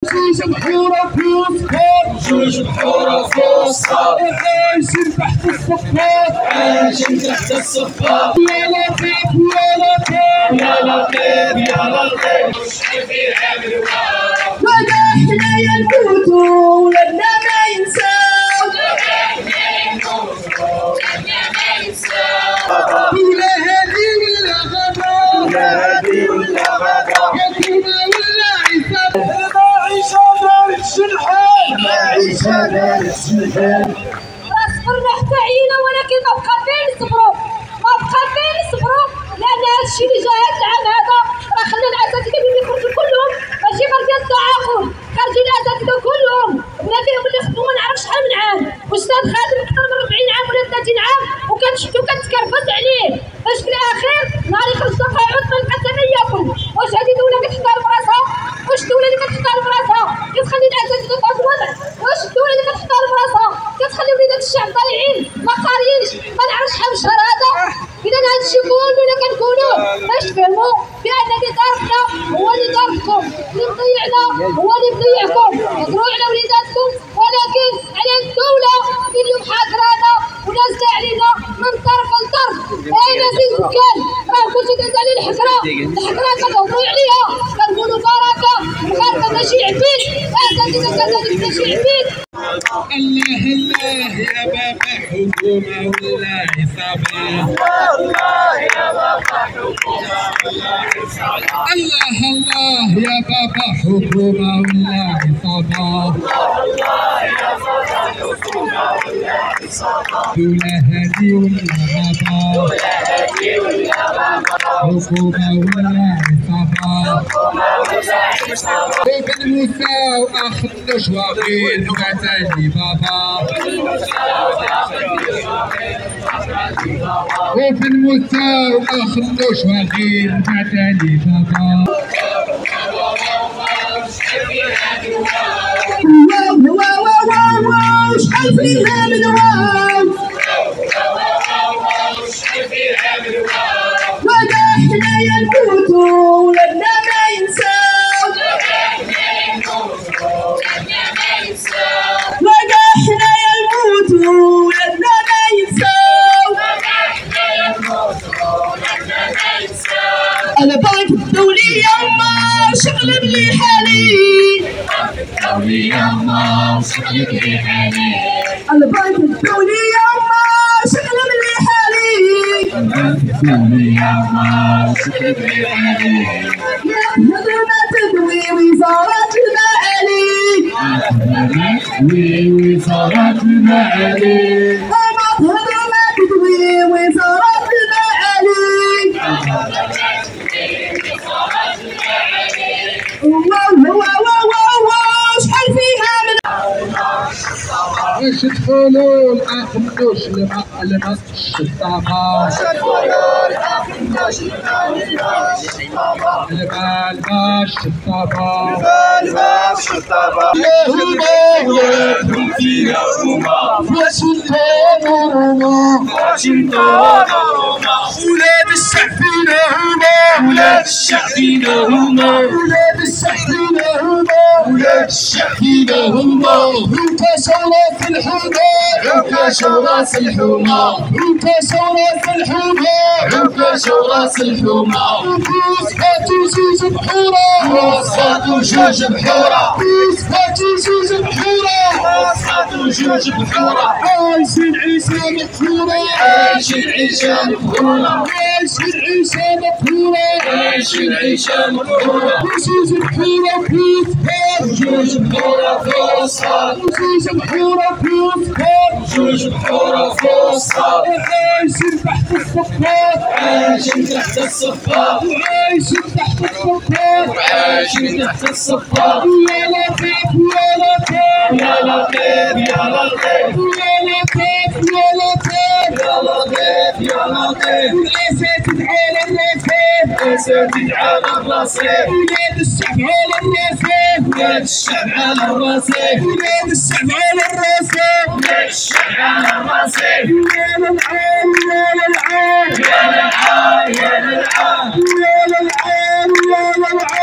جوج بحورة في وسطهم، جوج بحورة في وسطهم، عايشين تحت الصفات، عايشين تحت الصفات. يا لطيف يا لطيف يا لطيف يا لطيف، وشحال فيها من واو. ونحنا ينموتوا ولادنا ما ينساو، ولا هادي ولا غدا، ولا هادي ولا غدا، يتيمة ولا عصابة، المعيشة دارت الحال، المعيشة دارت الحال. صبرنا حتى عينا ولكن ما بقى فين نصبروا، ما بقى فين نصبروا، لان هذا الشيء اللي جا هذا العام هذا راه خلى الاساتذه اللي يخرجوا كلهم ماشي غير ديال التعاقب، خارجين الاساتذه كلهم بلا فيهم اللي خدموا ما نعرف شحال من عام، واستاذ خادم اكثر من 40 عام ولا 30 عام وكنشدو كنتكرفس عليه باش في الاخير نهار يخرج تقاعد ما لقى حتى ما ياكل. واش هذه دوله كتحترم راسها؟ واش الدوله اللي كتحترم راسها كتخلي الاساتذه في هذا الوضع؟ واش الدوله اللي كتحترم راسها كتخلي وليدات الشعب ضايعين ما قاريينش ما نعرفش شحال من شهر هذا؟ اذا هذا الشيء كلنا كنقولوه باش تفهموا بان اللي ضاربنا هو اللي ضاربكم، اللي مضيعنا هو اللي مضيعكم. هضروا على وليداتكم ولكن على الدوله اللي اليوم حاكرانا ونازله علينا من طرف لطرف. اين سيد السكان؟ راه كلشي كيدعي على الحكره، الحكره كتهضروا عليها كنقولوا بركه المغاربه ماشي عبيد، اساتذه كذلك ماشي عبيد. الله الله يا بابا حكومة ولا عصابة، الله يا بابا حكومة ولا عصابة، الله الله يا بابا حكومة ولا عصابة، الله يا بابا حكومة ولا عصابة، ولا هادي ولا غابة، ولا هادي ولا غابة، حكومة ولا عصابة، حكومة ولا عصابة. وبن موسى وأخ النشواقين وعتالي بابا، وبن موسى وأخ النشواقين وعتالي بابا. واو واو واو واو شحال فيها من واو، ونحنا ينموتوا ولادنا ما ينساو، ونحنا ينموتوا ولادنا ما ينساو. البنك الدولي يما شغل بلي حالي، الدولية ما شكلك لي حالي، البنك الدولي يما شغل بلي حالي، الدولية ما شكلك لي حالي. يا ما تدوي وزارة المعالي، وزارة المعالي، ما تدوي وزارة المعالي. واو واو واو واو شحال فيها من واش تقولوا الاخ مدوش لما الشطابة، البال الشطابة، هم فينا هما، واشنطن وروما، ولاد الشعب فينا هما، ولاد الشعب فينا هما، ولاد الشعب فينا هما، ولاد الشعب فينا هما. انكسوا راس الحومة، انكشوا راس الحومة، انكسوا راس الحومة، انكشوا راس الحومة. فوسفاتو جوج بحورة، فوسفاتو جوج بحورة، فوسفاتو جوج بحورة، فوسفاتو جوج بحورة. عايشين عيشة مقهورة، عايشين عيشة مقهورة، عايشين عيشة مقهورة، عايشين عيشة مقهورة. جوج بحورة فوسفات، جوج بحورة فوسفات، جوج بحورة فوسفات، جوج بحورة فوسفات. عايشين تحت الصفات، عايشين تحت الصفات، عايشين تحت الصفات. عايشين تحت الصفات. يا لطيف يا لطيف يا لطيف يا لطيف، يا لطيف يا لطيف، يا لطيف يا لطيف. الاساتذة على الرصيف، اساتذة على الرصيف، ولاد الشعب على الرصيف، ولاد الشعب على الرصيف، ولاد الشعب على الرصيف. ولاد الشعب على الرصيف. يا للعام يا للعام يا للعان يا للعان يا للعام يا للعام.